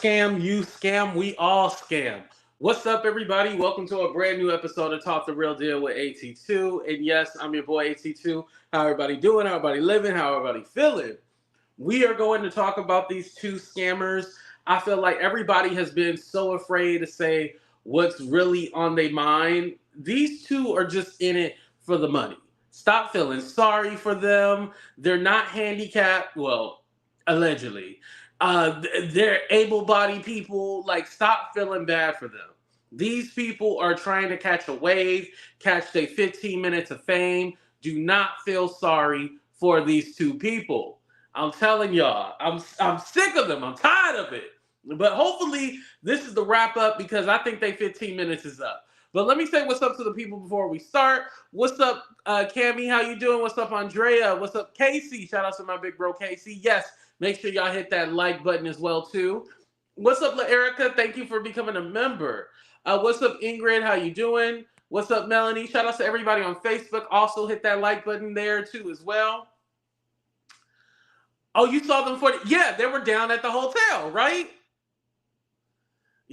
scam, you scam, we all scam. What's up, everybody? Welcome to a brand new episode of Talk the Real Deal with AT2. And yes, I'm your boy AT2. How everybody doing? How everybody living? How everybody feeling? We are going to talk about these two scammers. I feel like everybody has been so afraid to say what's really on their mind. These two are just in it for the money. Stop feeling sorry for them. They're not handicapped. Well, allegedly. They're able-bodied people. Like, stop feeling bad for them. These people are trying to catch a wave, catch their 15 minutes of fame. Do not feel sorry for these two people. I'm telling y'all, I'm sick of them. I'm tired of it. But hopefully this is the wrap up because I think they 15 minutes is up. But let me say what's up to the people before we start. What's up, Cammy? How you doing? What's up, Andrea? What's up, Casey? Shout out to my big bro, Casey. Yes, make sure y'all hit that like button as well too. What's up, La Erica? Thank you for becoming a member. What's up, Ingrid? How you doing? What's up, Melanie? Shout out to everybody on Facebook. Also hit that like button there too as well. Oh, you saw them yeah, they were down at the hotel, right?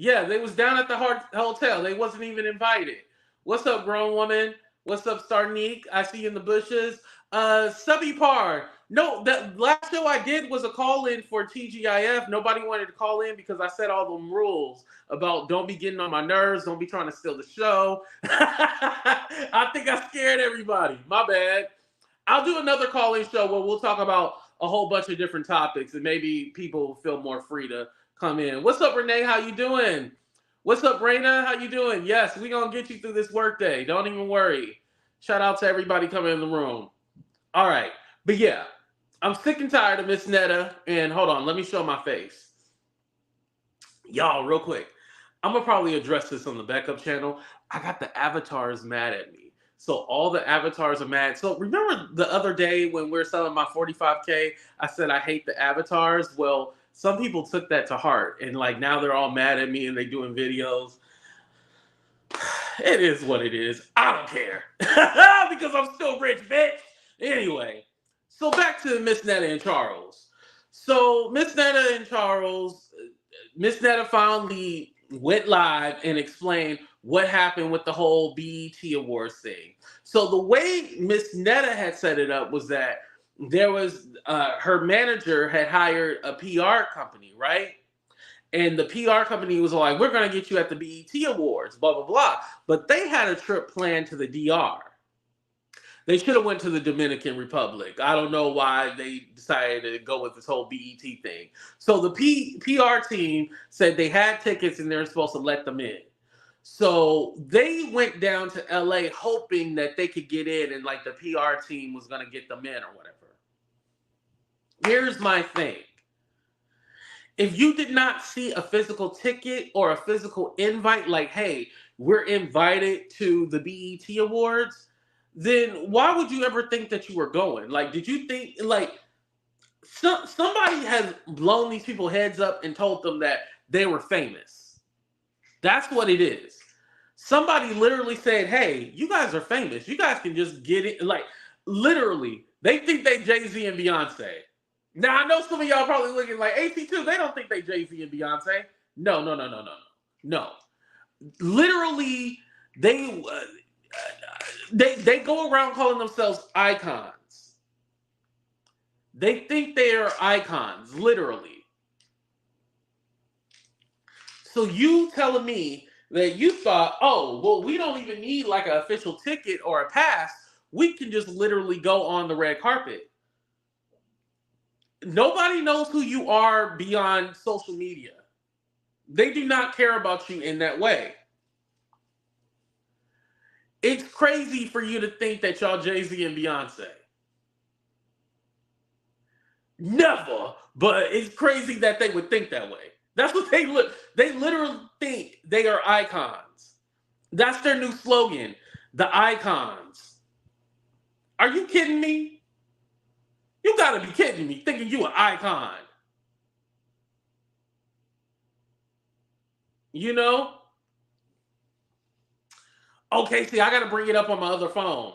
Yeah, they was down at the hotel. They wasn't even invited. What's up, grown woman? What's up, Starnique? I see you in the bushes. Subby Par. No, the last show I did was a call-in for TGIF. Nobody wanted to call in because I said all them rules about don't be getting on my nerves, don't be trying to steal the show. I think I scared everybody. My bad. I'll do another call-in show where we'll talk about a whole bunch of different topics and maybe people will feel more free to come in. What's up, Renee? How you doing? What's up, Raina? How you doing? Yes, we gonna get you through this workday. Don't even worry. Shout out to everybody coming in the room. All right, but yeah, I'm sick and tired of Miss Netta. And hold on, let me show my face. Y'all, real quick. I'm gonna probably address this on the backup channel. I got the avatars mad at me. So all the avatars are mad. So remember the other day when we were selling my 45K, I said I hate the avatars. Well, some people took that to heart and like now they're all mad at me and they doing videos. It is what it is. I don't care. Because I'm still rich, bitch. Anyway, so back to Miss Netta and Charles. So Miss Netta and Charles, Miss Netta finally went live and explained what happened with the whole BET Awards thing. So the way Miss Netta had set it up was that there was her manager had hired a PR company, right? And the PR company was like, we're going to get you at the BET Awards, blah, blah, blah. But they had a trip planned to the DR. They should have went to the Dominican Republic. I don't know why they decided to go with this whole BET thing. So the PR team said they had tickets and they were supposed to let them in. So they went down to LA hoping that they could get in and like the PR team was going to get them in or whatever. Here's my thing. If you did not see a physical ticket or a physical invite, like, hey, we're invited to the BET Awards, then why would you ever think that you were going? Like, did you think, like, somebody has blown these people heads up and told them that they were famous. That's what it is. Somebody literally said, hey, you guys are famous. You guys can just get it. Like, literally, they think they Jay-Z and Beyonce. Now, I know some of y'all probably looking like, AT2, they don't think they Jay-Z and Beyonce. No. No. Literally, they go around calling themselves icons. They think they are icons, literally. So you telling me that you thought, oh, well, we don't even need like an official ticket or a pass. We can just literally go on the red carpet. Nobody knows who you are beyond social media. They do not care about you in that way. It's crazy for you to think that y'all Jay-Z and Beyonce. Never, but it's crazy that they would think that way. That's what they look. They literally think they are icons. That's their new slogan, the icons. Are you kidding me? You gotta be kidding me, thinking you an icon. You know? Okay, see, I gotta bring it up on my other phone.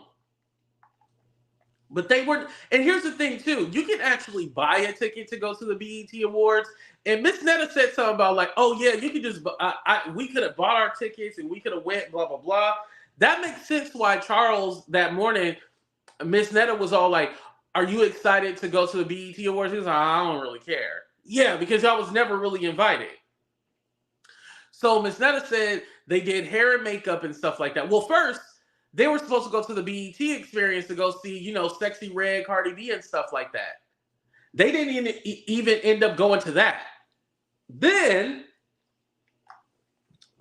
But they weren't. And here's the thing, too. You can actually buy a ticket to go to the BET Awards. And Miss Netta said something about like, oh, yeah, you could just, we could have bought our tickets and we could have went, blah, blah, blah. That makes sense why Charles, that morning, Miss Netta was all like, are you excited to go to the BET Awards? He was like, I don't really care. Yeah, because y'all was never really invited. So Miss Netta said they did hair and makeup and stuff like that. Well, first, they were supposed to go to the BET experience to go see, you know, Sexy Red, Cardi B, and stuff like that. They didn't even end up going to that. Then,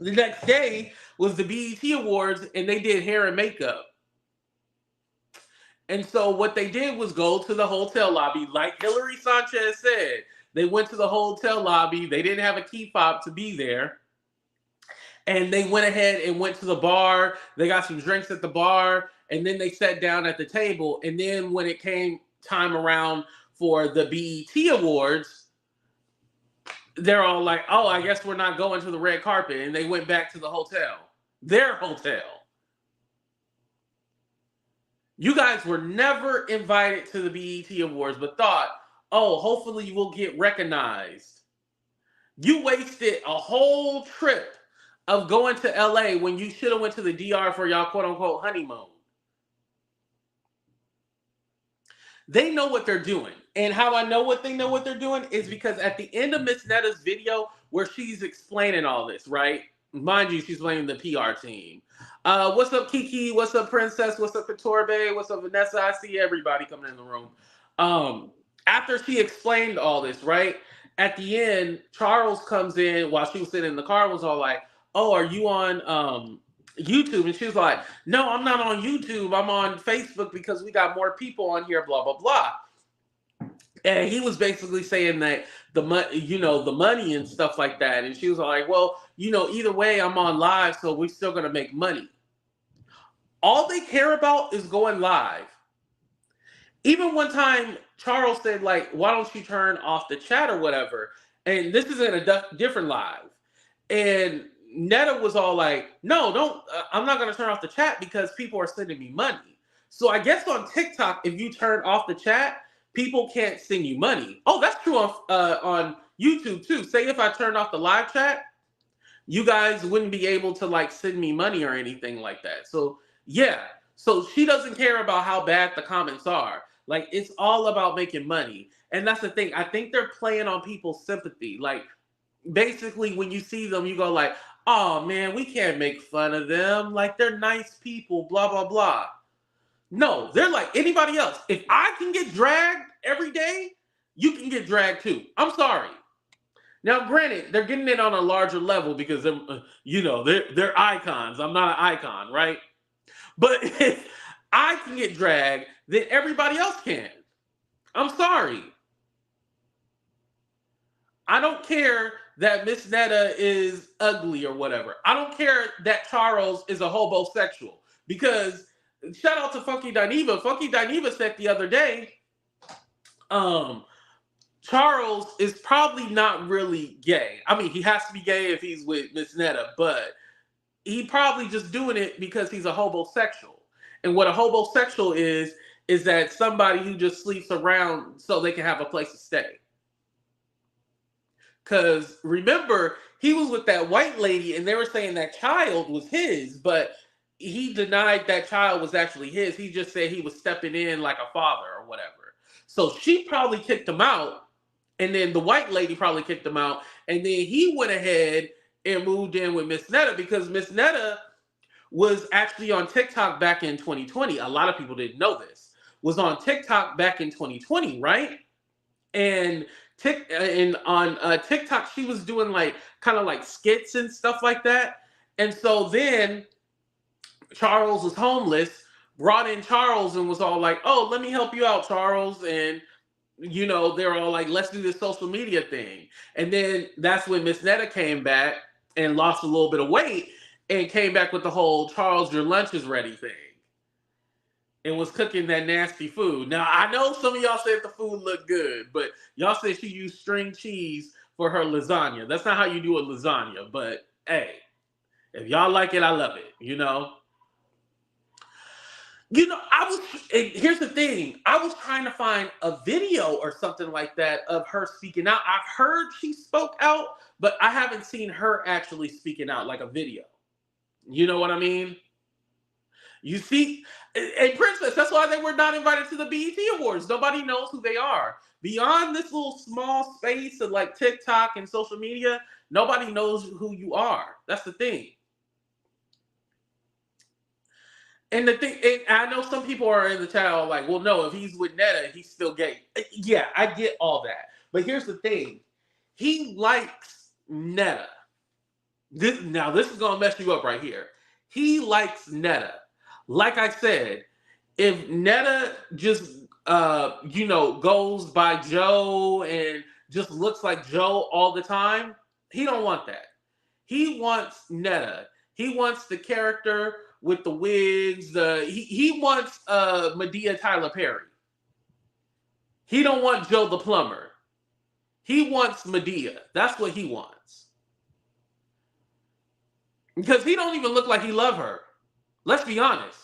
the next day was the BET Awards, and they did hair and makeup. And so what they did was go to the hotel lobby, like Hillary Sanchez said. They went to the hotel lobby. They didn't have a key fob to be there. And they went ahead and went to the bar. They got some drinks at the bar. And then they sat down at the table. And then when it came time around for the BET Awards, they're all like, oh, I guess we're not going to the red carpet. And they went back to the hotel. Their hotel. You guys were never invited to the BET Awards, but thought, oh, hopefully you will get recognized. You wasted a whole trip of going to LA when you should have went to the DR for y'all quote unquote honeymoon. They know what they're doing. And how I know what they know what they're doing is because at the end of Miss Netta's video where she's explaining all this, right? Mind you, she's blaming the PR team. What's up, Kiki? What's up, Princess? What's up, Katorbe? What's up, Vanessa? I see everybody coming in the room. After she explained all this, right? At the end, Charles comes in while she was sitting in the car, was all like, oh, are you on YouTube? And she was like, no, I'm not on YouTube. I'm on Facebook because we got more people on here, blah, blah, blah. And he was basically saying that the money and stuff like that. And she was like, well, either way, I'm on live, so we're still going to make money. All they care about is going live. Even one time, Charles said, like, why don't you turn off the chat or whatever? And this is in a different live. And Netta was all like, no, don't, I'm not going to turn off the chat because people are sending me money. So I guess on TikTok, if you turn off the chat, people can't send you money. Oh, that's true on YouTube too. Say if I turned off the live chat, you guys wouldn't be able to like send me money or anything like that. So yeah, so she doesn't care about how bad the comments are. Like it's all about making money. And that's the thing. I think they're playing on people's sympathy. Like basically when you see them, you go like, oh man, we can't make fun of them. Like they're nice people, blah, blah, blah. No, they're like anybody else. If I can get dragged every day, you can get dragged too. I'm sorry. Now, granted, they're getting it on a larger level because they're icons. I'm not an icon, right? But if I can get dragged, then everybody else can. I'm sorry. I don't care that Miss Netta is ugly or whatever. I don't care that Charles is a homosexual because shout out to Funky Dineva. Funky Dineva said the other day, Charles is probably not really gay. I mean, he has to be gay if he's with Miss Netta, but he probably just doing it because he's a homosexual. And what a homosexual is that somebody who just sleeps around so they can have a place to stay. Because remember, he was with that white lady and they were saying that child was his, but he denied that child was actually his. He just said he was stepping in like a father or whatever. So she probably kicked him out. And then the white lady probably kicked him out. And then he went ahead and moved in with Miss Netta because Miss Netta was actually on TikTok back in 2020. A lot of people didn't know this. Was on TikTok back in 2020, right? And on TikTok, she was doing like kind of like skits and stuff like that. And so then Charles was homeless, brought in Charles and was all like, oh, let me help you out, Charles. And, they're all like, let's do this social media thing. And then that's when Miss Netta came back and lost a little bit of weight and came back with the whole Charles, your lunch is ready thing. And was cooking that nasty food. Now, I know some of y'all said the food looked good, but y'all said she used string cheese for her lasagna. That's not how you do a lasagna, but hey, if y'all like it, I love it, You know, here's the thing. I was trying to find a video or something like that of her speaking out. I've heard she spoke out, but I haven't seen her actually speaking out like a video. You know what I mean? You see, and Princess, that's why they were not invited to the BET Awards. Nobody knows who they are. Beyond this little small space of like TikTok and social media, nobody knows who you are. That's the thing. And the thing, and I know some people are in the chat are like, well, no, if he's with Netta, he's still gay. Yeah, I get all that. But here's the thing. He likes Netta. This is gonna mess you up right here. He likes Netta. Like I said, if Netta just goes by Joe and just looks like Joe all the time, he don't want that. He wants Netta. He wants the character with the wigs. He wants Madea Tyler Perry. He don't want Joe the plumber. He wants Madea. That's what he wants. Because he don't even look like he love her. Let's be honest.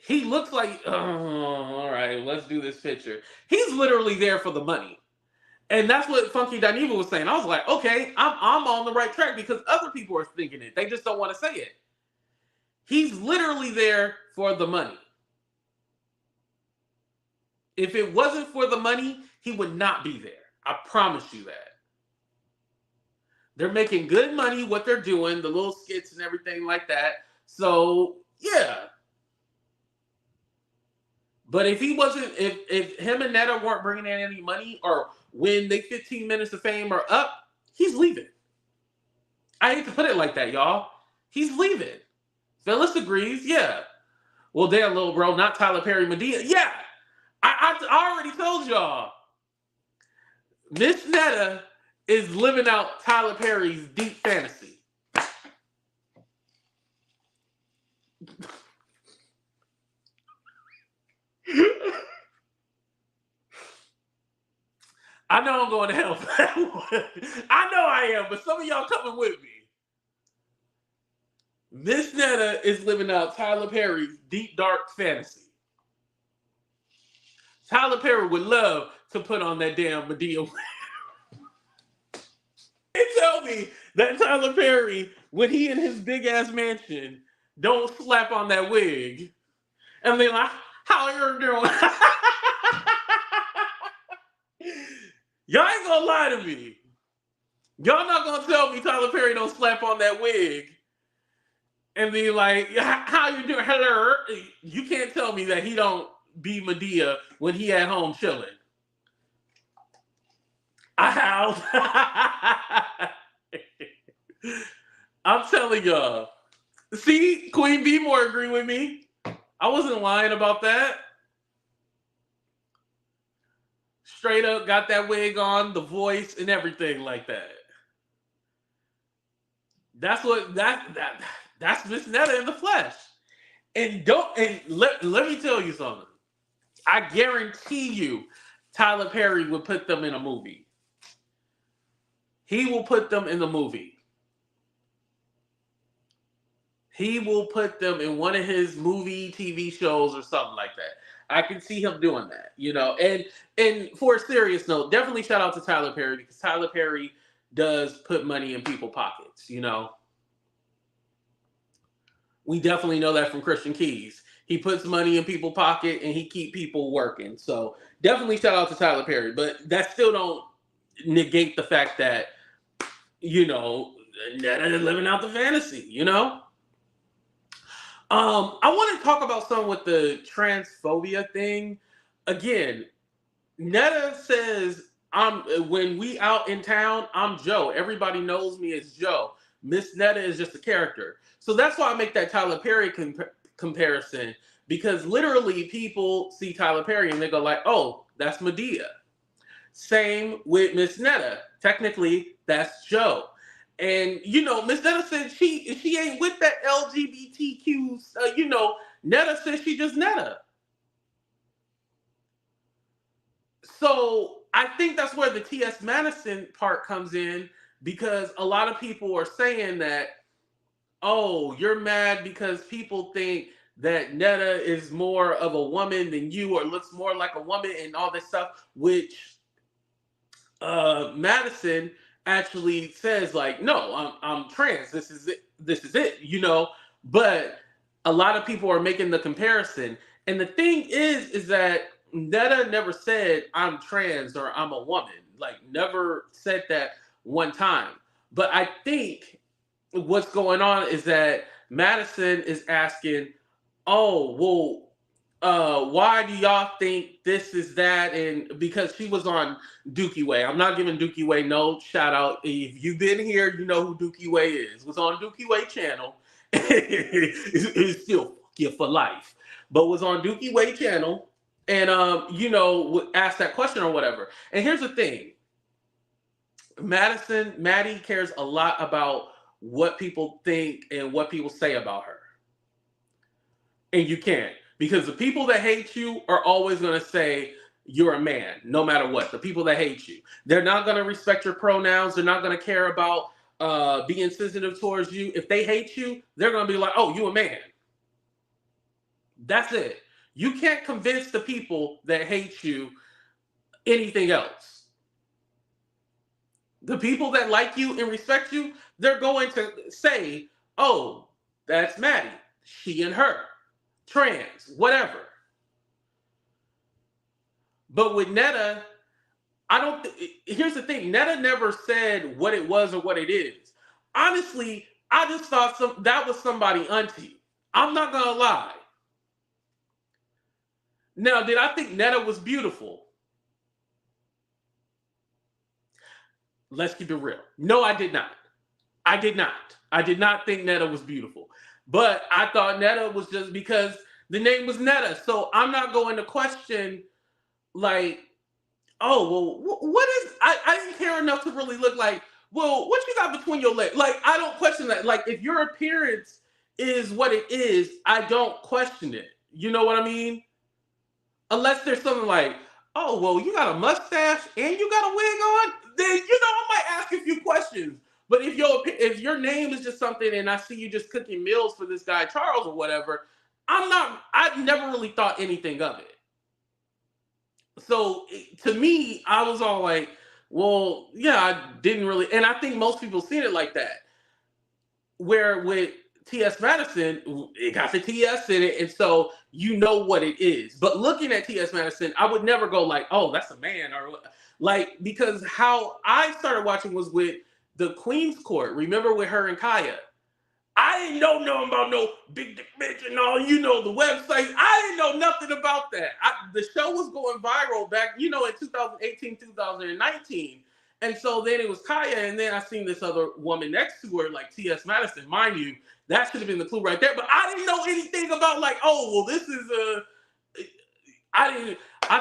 He looks like, oh, all right, let's do this picture. He's literally there for the money. And that's what Funky Dineva was saying. I was like, okay, I'm on the right track because other people are thinking it. They just don't want to say it. He's literally there for the money. If it wasn't for the money, he would not be there. I promise you that. They're making good money, what they're doing, the little skits and everything like that. So, yeah. But if he wasn't, if him and Netta weren't bringing in any money, or when they 15 minutes of fame are up, he's leaving. I hate to put it like that, y'all. He's leaving. Phyllis agrees, yeah. Well, damn, little bro, not Tyler Perry, Madea. Yeah, I already told y'all. Miss Netta is living out Tyler Perry's deep fantasy. I know I'm going to hell for that one. I know I am, but some of y'all coming with me. Miss Netta is living out Tyler Perry's deep, dark fantasy. Tyler Perry would love to put on that damn Madea. They tell me that Tyler Perry, when he in his big-ass mansion, don't slap on that wig. And they're like, how are you doing? Y'all ain't gonna lie to me. Y'all not gonna tell me Tyler Perry don't slap on that wig and be like, how you doing? Hello. You can't tell me that he don't be Madea when he at home chilling. I'm telling y'all. See, Queen B more agree with me. I wasn't lying about that. Straight up got that wig on, the voice, and everything like that. That's what that's Miss Netta in the flesh. And let me tell you something. I guarantee you Tyler Perry would put them in a movie. He will put them in the movie. He will put them in one of his movie, TV shows or something like that. I can see him doing that, you know. And for a serious note, definitely shout out to Tyler Perry because Tyler Perry does put money in people's pockets, you know. We definitely know that from Christian Keys. He puts money in people's pocket and he keep people working. So definitely shout out to Tyler Perry. But that still don't negate the fact that, you know, Netta is living out the fantasy, you know? I want to talk about something with the transphobia thing. Again, Netta says, when we out in town, I'm Joe. Everybody knows me as Joe. Miss Netta is just a character. So that's why I make that Tyler Perry comparison, because literally people see Tyler Perry and they go like, oh, that's Madea. Same with Miss Netta. Technically, that's Joe. And, you know, Miss Netta said she ain't with that LGBTQ, you know, Netta says she just Netta. So I think that's where the TS Madison part comes in, because a lot of people are saying that oh, you're mad because people think that Netta is more of a woman than you or looks more like a woman and all this stuff, which Madison actually says like, no, I'm trans. This is it. This is it. But a lot of people are making the comparison, and the thing is that Netta never said I'm trans or I'm a woman. Like, never said that one time. But I think what's going on is that Madison is asking, oh, well, why do y'all think this is that? And because she was on Dookie Way. I'm not giving Dookie Way no shout out. If you've been here, you know who Dookie Way is. Was on Dookie Way channel. It's still fuck you for life. But was on Dookie Way channel and would ask that question or whatever. And here's the thing. Maddie cares a lot about what people think and what people say about her. And you can't. Because the people that hate you are always going to say you're a man, no matter what. The people that hate you. They're not going to respect your pronouns. They're not going to care about being sensitive towards you. If they hate you, they're going to be like, oh, you a man. That's it. You can't convince the people that hate you anything else. The people that like you and respect you, they're going to say, oh, that's Maddie. She and her. Trans, whatever. But with Netta, here's the thing. Netta never said what it was or what it is. Honestly, I just thought that was somebody auntie. I'm not going to lie. Now, did I think Netta was beautiful? Let's keep it real. No, I did not. I did not think Netta was beautiful. But I thought Netta was just because the name was Netta. So I'm not going to question, like, oh, well, what is, I didn't care enough to really look like, well, what you got between your legs? Like, I don't question that. Like, if your appearance is what it is, I don't question it. You know what I mean? Unless there's something like, oh, well, you got a mustache and you got a wig on, then, I might ask a few questions. But if your name is just something and I see you just cooking meals for this guy, Charles or whatever, I've never really thought anything of it. So to me, I was all like, well, yeah, I didn't really. And I think most people seen it like that. Where with TS Madison, it got the TS in it. And so you know what it is. But looking at TS Madison, I would never go like, oh, that's a man. Or like, because how I started watching was with the Queen's Court. Remember with her and Kaya? I didn't know nothing about no big dick bitch and all, the website. I didn't know nothing about that. The show was going viral back, in 2018, 2019. And so then it was Kaya, and then I seen this other woman next to her, like T.S. Madison. Mind you, that should have been the clue right there. But I didn't know anything about like, oh, well, this is I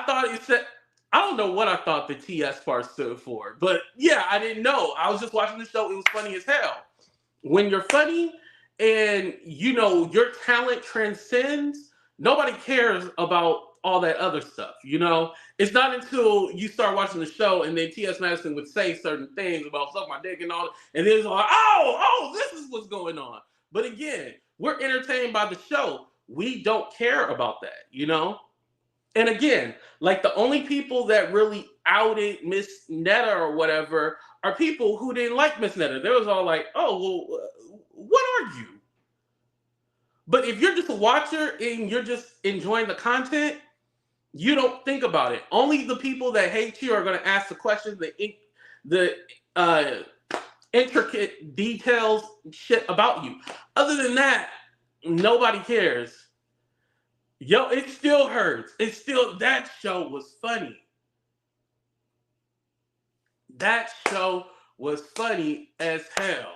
thought it said, I don't know what I thought the TS part stood for, but yeah, I didn't know. I was just watching the show. It was funny as hell. When you're funny and your talent transcends, nobody cares about all that other stuff. It's not until you start watching the show and then T.S. Madison would say certain things about suck my dick and all, and then it's like, oh, this is what's going on. But again, we're entertained by the show. We don't care about that, And again, like the only people that really outed Miss Netta or whatever are people who didn't like Miss Netta. They was all like, oh, well, what are you? But if you're just a watcher and you're just enjoying the content, you don't think about it. Only the people that hate you are going to ask the questions, the intricate details shit about you. Other than that, nobody cares. Yo, it still hurts. That show was funny. That show was funny as hell.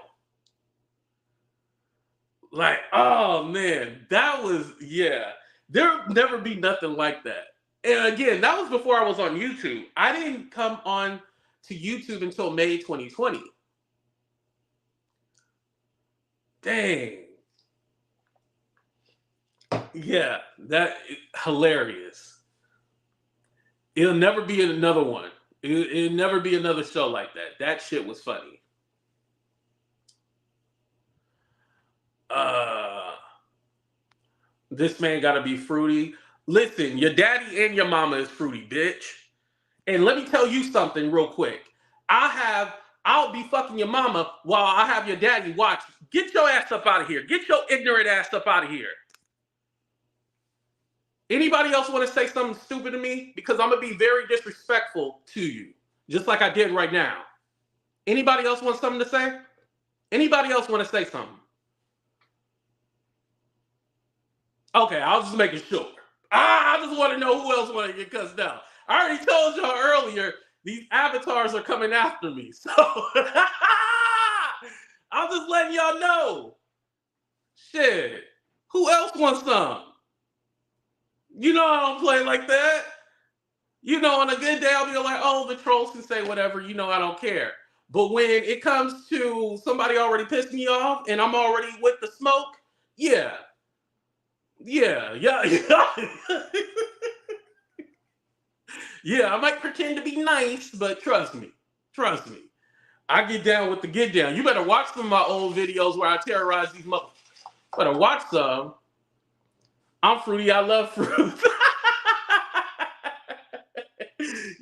Like, oh man, there'll never be nothing like that. And again, that was before I was on YouTube. I didn't come on to YouTube until May 2020. Dang. Yeah, that hilarious. It'll never be another one. It'll never be another show like that. That shit was funny. This man gotta be fruity. Listen, your daddy and your mama is fruity, bitch. And let me tell you something real quick. I'll be fucking your mama while I have your daddy watch. Get your ass up out of here. Get your ignorant ass up out of here. Anybody else want to say something stupid to me? Because I'm going to be very disrespectful to you, just like I did right now. Anybody else want something to say? Anybody else want to say something? Okay, I was just making sure. I just want to know who else want to get cussed out. I already told y'all earlier, these avatars are coming after me. So I'm just letting y'all know. Shit. Who else wants some? You know I don't play like that. You know, on a good day, I'll be like, oh, the trolls can say whatever. You know, I don't care. But when it comes to somebody already pissed me off and I'm already with the smoke, yeah. Yeah. Yeah, I might pretend to be nice, but trust me. I get down with the get down. You better watch some of my old videos where I terrorize these motherfuckers. Better watch some. I'm fruity. I love fruit.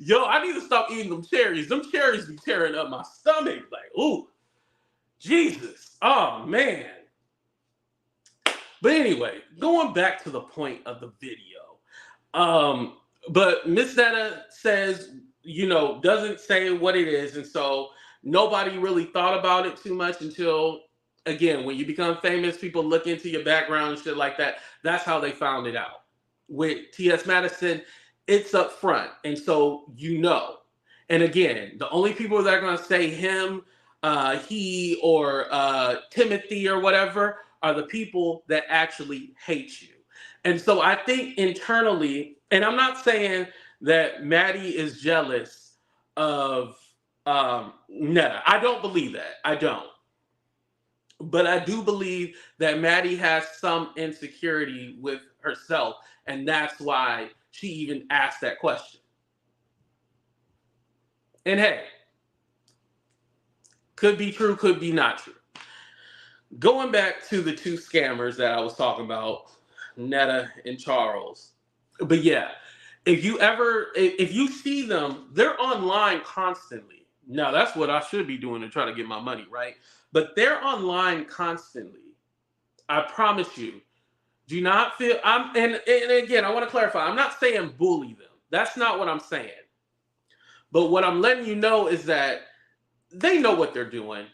Yo, I need to stop eating them cherries. Them cherries be tearing up my stomach. Like, ooh, Jesus. Oh, man. But anyway, going back to the point of the video. But Miss Netta says, you know, doesn't say what it is. And so nobody really thought about it too much until, again, when you become famous, people look into your background and shit like that. That's how they found it out. With TS Madison, it's up front. And so you know. And again, the only people that are going to say him, he, or Timothy or whatever are the people that actually hate you. And so I think internally, and I'm not saying that Maddie is jealous of Netta. I don't believe that. I don't. But I do believe that Maddie has some insecurity with herself, and that's why she even asked that question. And hey, could be true, could be not true. Going back to the two scammers that I was talking about, Netta and Charles. But yeah, if you see them, they're online constantly. Now that's what I should be doing to try to get my money, right? But they're online constantly. I promise you. Do not feel and again, I want to clarify, I'm not saying bully them. That's not what I'm saying. But what I'm letting you know is that they know what they're doing.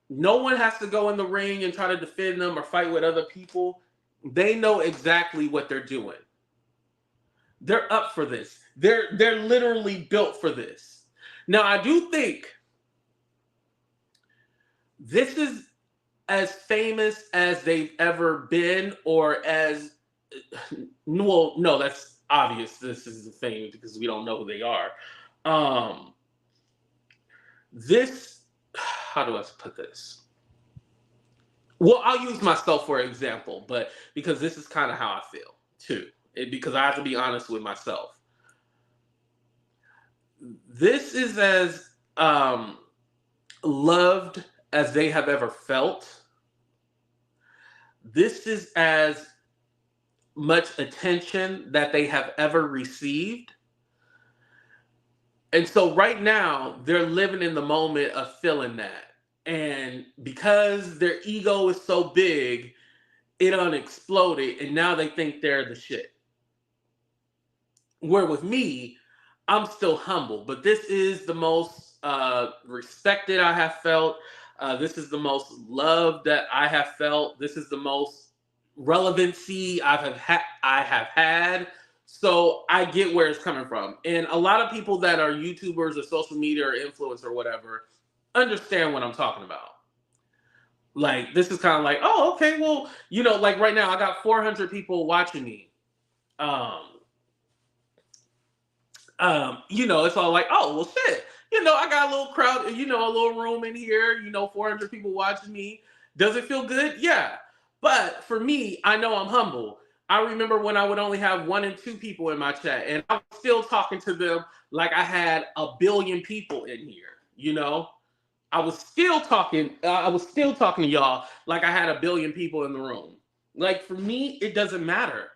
No one has to go in the ring and try to defend them or fight with other people. They know exactly what they're doing. They're up for this. They're literally built for this. Now, I do think this is as famous as they've ever been, or as, well, no, that's obvious. This is the thing because we don't know who they are. How do I put this? Well, I'll use myself for example, but because this is kind of how I feel too, because I have to be honest with myself. This is as loved as they have ever felt. This is as much attention that they have ever received. And so right now, they're living in the moment of feeling that. And because their ego is so big, it unexploded, and now they think they're the shit. Where with me, I'm still humble, but this is the most respected I have felt. This is the most love that I have felt. This is the most relevancy I have had. So I get where it's coming from. And a lot of people that are YouTubers or social media or influencers or whatever understand what I'm talking about. Like, this is kind of like, oh, okay, well, you know, like right now I got 400 people watching me. You know, it's all like, oh, well, shit. You know, I got a little crowd, you know, a little room in here, you know, 400 people watching me. Does it feel good? Yeah. But for me, I know I'm humble. I remember when I would only have 1 and 2 people in my chat, and I was still talking to them like I had 1 billion people in here, you know? I was still talking to y'all like I had 1 billion people in the room. Like, for me, it doesn't matter.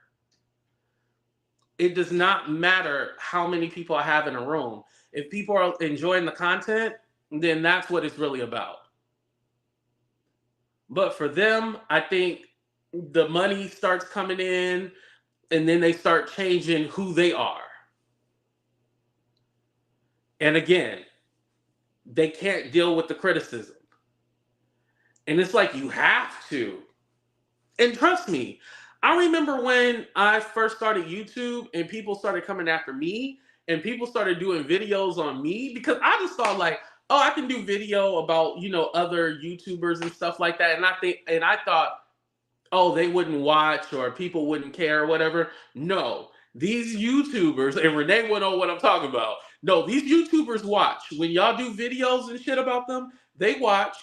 It does not matter how many people I have in a room. If people are enjoying the content, then that's what it's really about. But for them, I think the money starts coming in and then they start changing who they are. And again, they can't deal with the criticism. And it's like, you have to. And trust me, I remember when I first started YouTube and people started coming after me and people started doing videos on me, because I just thought like, oh, I can do video about, other YouTubers and stuff like that. And I thought, oh, they wouldn't watch or people wouldn't care or whatever. No, these YouTubers, and Renee would know what I'm talking about. No, these YouTubers watch. When y'all do videos and shit about them, they watch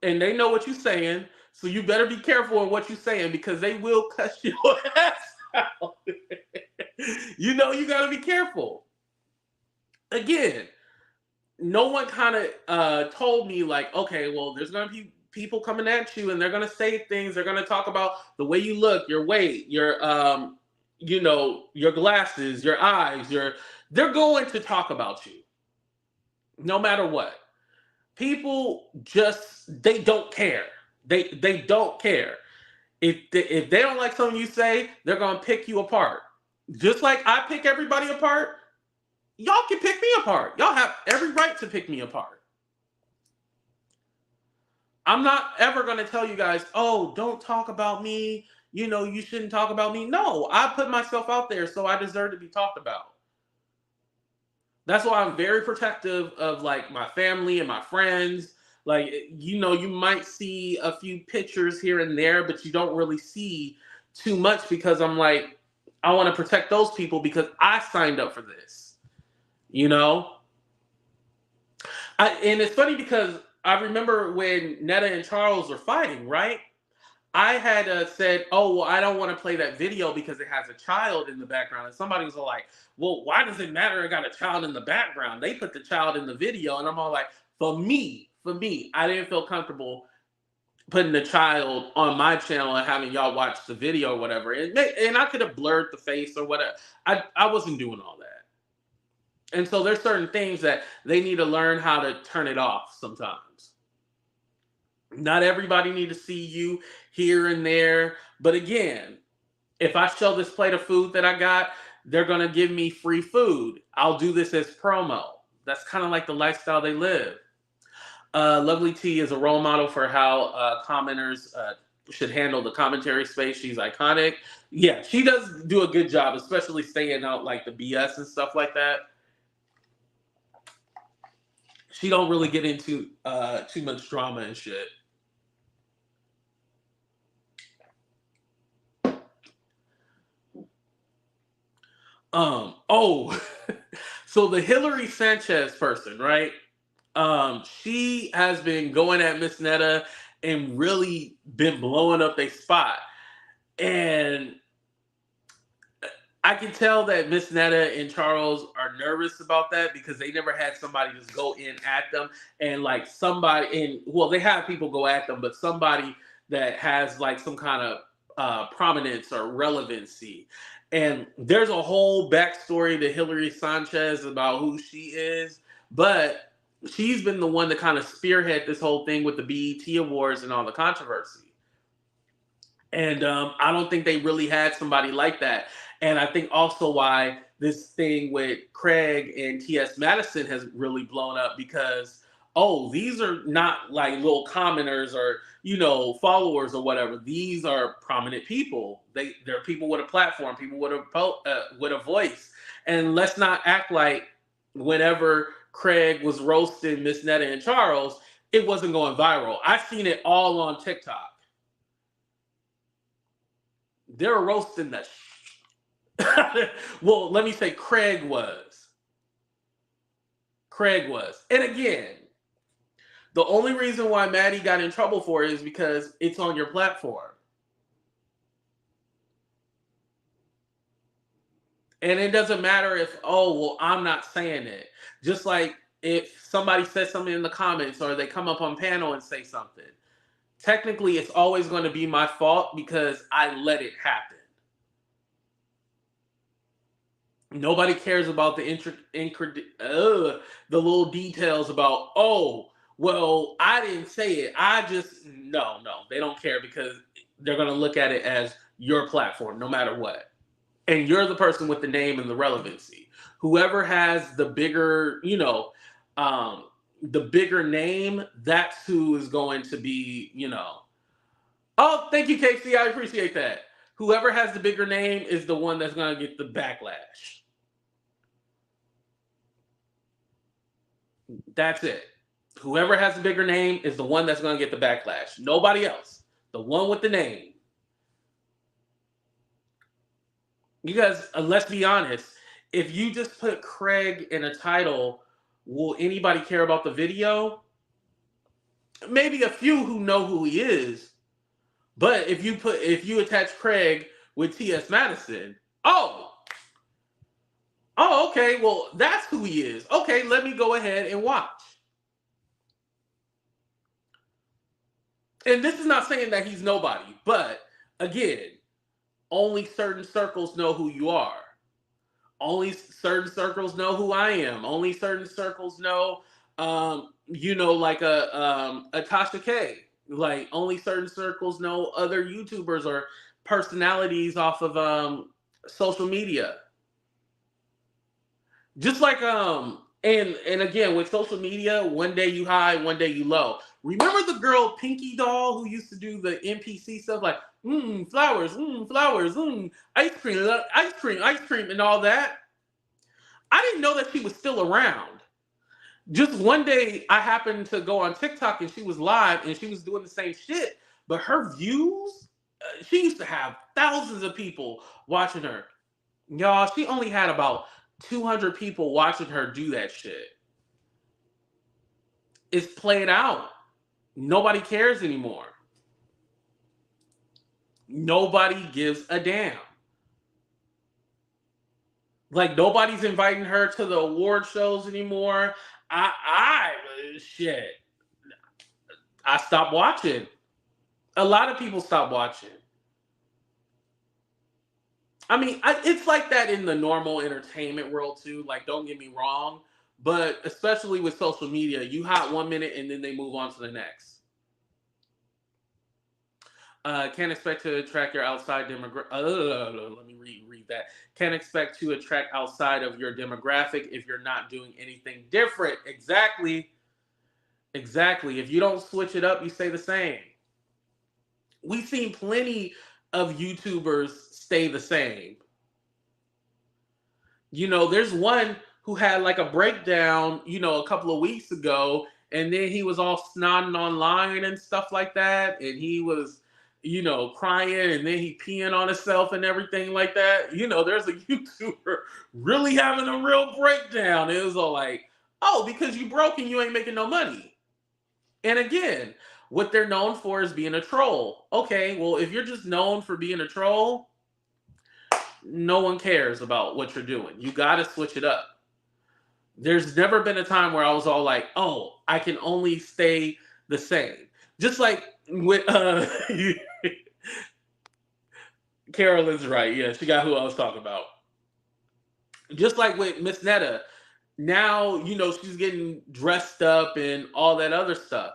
and they know what you're saying. So you better be careful of what you're saying, because they will cuss your ass out. You got to be careful. Again, no one kind of told me like, okay, well, there's going to be people coming at you and they're going to say things. They're going to talk about the way you look, your weight, your your glasses, your eyes, they're going to talk about you no matter what. People just, they don't care. They don't care. If they don't like something you say, they're going to pick you apart. Just like I pick everybody apart, y'all can pick me apart. Y'all have every right to pick me apart. I'm not ever going to tell you guys, oh, don't talk about me. You shouldn't talk about me. No, I put myself out there, so I deserve to be talked about. That's why I'm very protective of like my family and my friends. Like, you might see a few pictures here and there, but you don't really see too much, because I'm like, I want to protect those people because I signed up for this. And it's funny because I remember when Netta and Charles were fighting, right? I had said, oh, well, I don't want to play that video because it has a child in the background. And somebody was all like, well, why does it matter it got a child in the background? They put the child in the video. And I'm all like, for me, I didn't feel comfortable putting the child on my channel and having y'all watch the video or whatever. And I could have blurred the face or whatever. I wasn't doing all that. And so there's certain things that they need to learn how to turn it off sometimes. Not everybody need to see you here and there. But again, if I show this plate of food that I got, they're going to give me free food. I'll do this as promo. That's kind of like the lifestyle they live. Lovely T is a role model for how commenters should handle the commentary space. She's iconic. Yeah, she does do a good job, especially staying out like the BS and stuff like that. She don't really get into too much drama and shit. So the Hillary Sanchez person, right? She has been going at Miss Netta and really been blowing up their spot. And I can tell that Miss Netta and Charles are nervous about that because they never had somebody just go in at them, and like somebody they have people go at them, but somebody that has like some kind of prominence or relevancy. And there's a whole backstory to Hillary Sanchez about who she is, but she's been the one to kind of spearhead this whole thing with the BET Awards and all the controversy. And I don't think they really had somebody like that. And I think also why this thing with Craig and TS Madison has really blown up, because, oh, these are not like little commenters or, followers or whatever. These are prominent people. They're people with a platform, people with a voice. And let's not act like whenever Craig was roasting Miss Netta and Charles, it wasn't going viral. I've seen it all on TikTok. They were roasting the well, let me say Craig was. And again, the only reason why Maddie got in trouble for it is because it's on your platform. And it doesn't matter if, oh, well, I'm not saying it. Just like if somebody says something in the comments or they come up on panel and say something. technically it's always going to be my fault because I let it happen. Nobody cares about the little details about, oh, well, I didn't say it. No, they don't care because they're going to look at it as your platform no matter what. And you're the person with the name and the relevancy. Whoever has the bigger, the bigger name, that's who is going to be, Oh, thank you, Casey. I appreciate that. Whoever has the bigger name is the one that's going to get the backlash. That's it. Whoever has the bigger name is the one that's going to get the backlash. Nobody else. The one with the name. Because let's be honest, if you just put Craig in a title, will anybody care about the video? Maybe a few who know who he is. But if you attach Craig with TS Madison, oh, okay, well, that's who he is. Okay, let me go ahead and watch. And this is not saying that he's nobody, but again, only certain circles know who you are. Only certain circles know who I am. Only certain circles know, like a Tasha K. Like, only certain circles know other YouTubers or personalities off of social media. Just like and again, with social media, one day you high, one day you low. Remember the girl Pinky Doll who used to do the NPC stuff like flowers, ice cream, and all that? I didn't know that she was still around. Just one day I happened to go on TikTok and she was live and she was doing the same shit, but her views, she used to have thousands of people watching her. Y'all, she only had about 200 people watching her do that shit. It's played out. Nobody cares anymore. Nobody gives a damn. Like, nobody's inviting her to the award shows anymore. I stopped watching. A lot of people stopped watching. I mean, it's like that in the normal entertainment world too. Like, don't get me wrong, but especially with social media, you hot 1 minute and then they move on to the next. Can't expect to attract your outside demographic. Let me read that. Can't expect to attract outside of your demographic if you're not doing anything different. Exactly. If you don't switch it up, you stay the same. We've seen plenty of YouTubers stay the same. There's one who had like a breakdown, a couple of weeks ago, and then he was all snotting online and stuff like that, and he was, crying, and then he peeing on himself and everything like that. There's a YouTuber really having a real breakdown. It was all like, oh, because you broke and you ain't making no money. And again, what they're known for is being a troll. Okay, well, if you're just known for being a troll, no one cares about what you're doing. You got to switch it up. There's never been a time where I was all like, oh, I can only stay the same. Just like with Carolyn's right. Yeah, she got who I was talking about. Just like with Miss Netta. Now, she's getting dressed up and all that other stuff.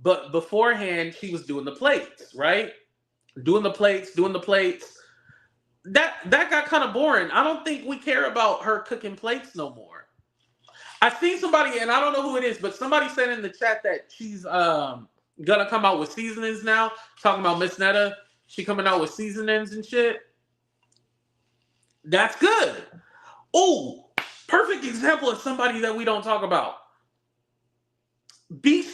But beforehand, she was doing the plates, right? Doing the plates. That got kind of boring. I don't think we care about her cooking plates no more. I seen somebody, and I don't know who it is, but somebody said in the chat that she's gonna come out with seasonings now. Talking about Miss Netta. She coming out with seasonings and shit. That's good. Oh, perfect example of somebody that we don't talk about. B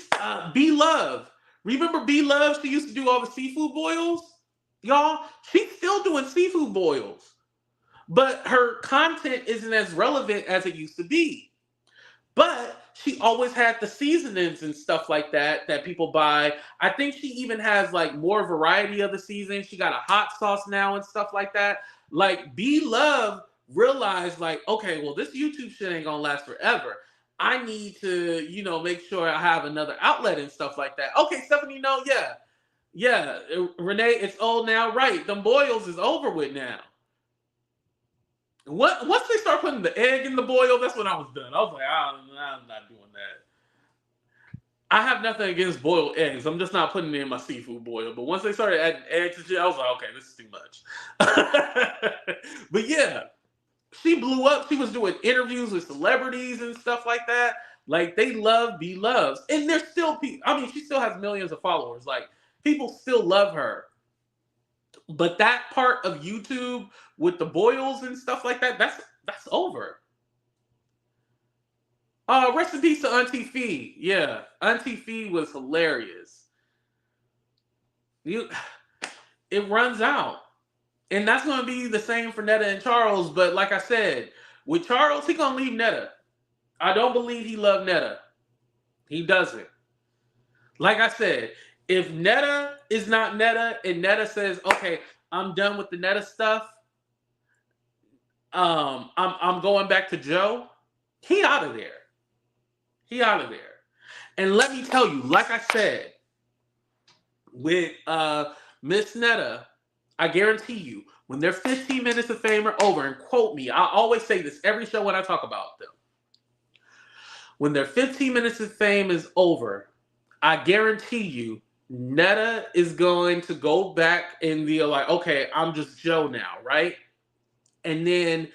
Love. Remember B Love? She used to do all the seafood boils. Y'all, she's still doing seafood boils. But her content isn't as relevant as it used to be. But she always had the seasonings and stuff like that people buy. I think she even has like more variety of the seasoning. She got a hot sauce now and stuff like that. Like, B Love realized like, okay, well, this YouTube shit ain't gonna last forever. I need to, make sure I have another outlet and stuff like that. Okay, Stephanie, no, yeah. Yeah, Renee, it's old now, right? Them boils is over with now. Once they start putting the egg in the boil, that's when I was done. I was like, I'm not doing that. I have nothing against boiled eggs. I'm just not putting it in my seafood boil. But once they started adding eggs and shit, I was like, okay, this is too much. But yeah, she blew up. She was doing interviews with celebrities and stuff like that. Like they love B Loves, and there's still people. I mean, she still has millions of followers. Like people still love her. But that part of YouTube with the boils and stuff like that, that's over. Rest in peace to Auntie Fee. Yeah, Auntie Fee was hilarious. You, it runs out, and that's going to be the same for Netta and Charles. But like I said, with Charles, he gonna leave Netta. I don't believe he loved Netta. He doesn't. Like I said, if Netta is not Netta, and Netta says, "Okay, I'm done with the Netta stuff. I'm going back to Joe," he out of there. He out of there. And let me tell you, like I said, with Miss Netta, I guarantee you, when their 15 minutes of fame are over, and quote me, I always say this every show when I talk about them. When their 15 minutes of fame is over, I guarantee you, Netta is going to go back and be like, okay, I'm just Joe now, right? And then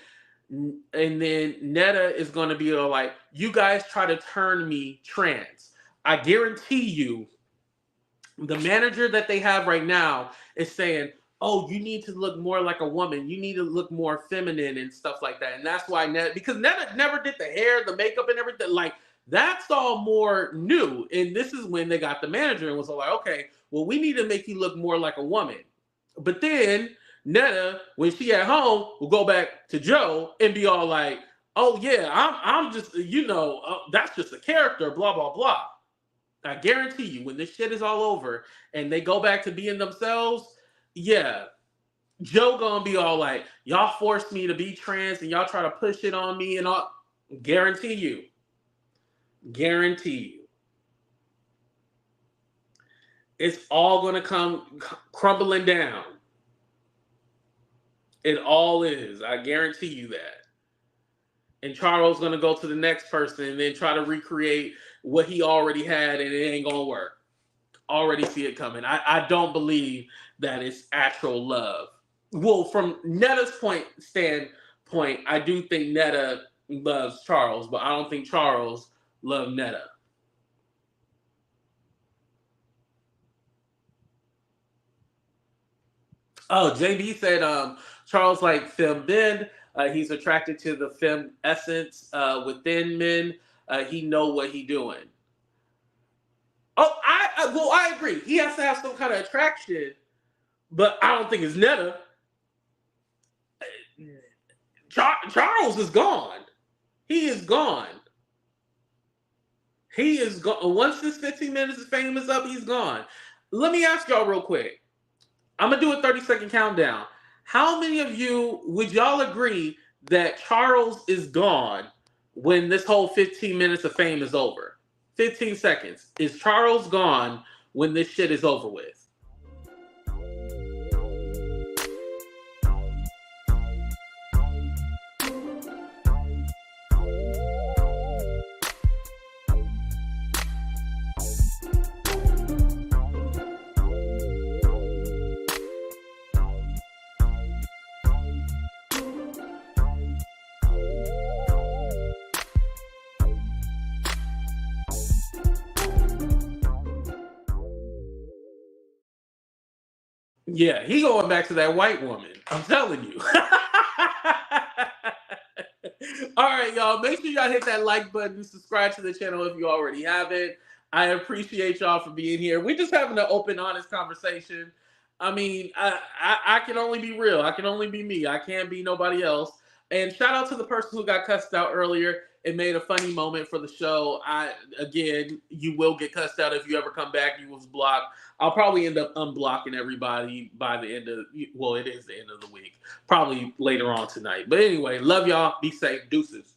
Netta is going to be like, you guys try to turn me trans. I guarantee you, the manager that they have right now is saying, oh, you need to look more like a woman. You need to look more feminine and stuff like that. And that's why because Netta never did the hair, the makeup, and everything. Like, that's all more new. And this is when they got the manager and was like, okay, well, we need to make you look more like a woman. But then Netta, when she at home, will go back to Joe and be all like, oh yeah, I'm just, that's just a character, blah, blah, blah. I guarantee you, when this shit is all over and they go back to being themselves, yeah, Joe gonna be all like, y'all forced me to be trans and y'all try to push it on me and all. Guarantee you. It's all gonna come crumbling down. It all is. I guarantee you that. And Charles gonna go to the next person and then try to recreate what he already had, and it ain't gonna work. Already see it coming. I don't believe that it's actual love. Well, from Netta's standpoint, I do think Netta loves Charles, but I don't think Charles loved Netta. Oh, JB said Charles like femme ben. He's attracted to the femme essence within men. He know what he doing. Oh, I agree. He has to have some kind of attraction, but I don't think it's Netta. Charles is gone. He is gone. He is gone. Once this 15 minutes of fame is up, he's gone. Let me ask y'all real quick. I'm going to do a 30-second countdown. How many of you would y'all agree that Charles is gone when this whole 15 minutes of fame is over? 15 seconds. Is Charles gone when this shit is over with? Yeah, he going back to that white woman. I'm telling you. All right, y'all. Make sure y'all hit that like button. Subscribe to the channel if you already haven't. I appreciate y'all for being here. We're just having an open, honest conversation. I mean, I can only be real. I can only be me. I can't be nobody else. And shout out to the person who got cussed out earlier. It made a funny moment for the show. Again, you will get cussed out if you ever come back. You was blocked. I'll probably end up unblocking everybody by the end of, well, it is the end of the week. Probably later on tonight. But anyway, love y'all. Be safe. Deuces.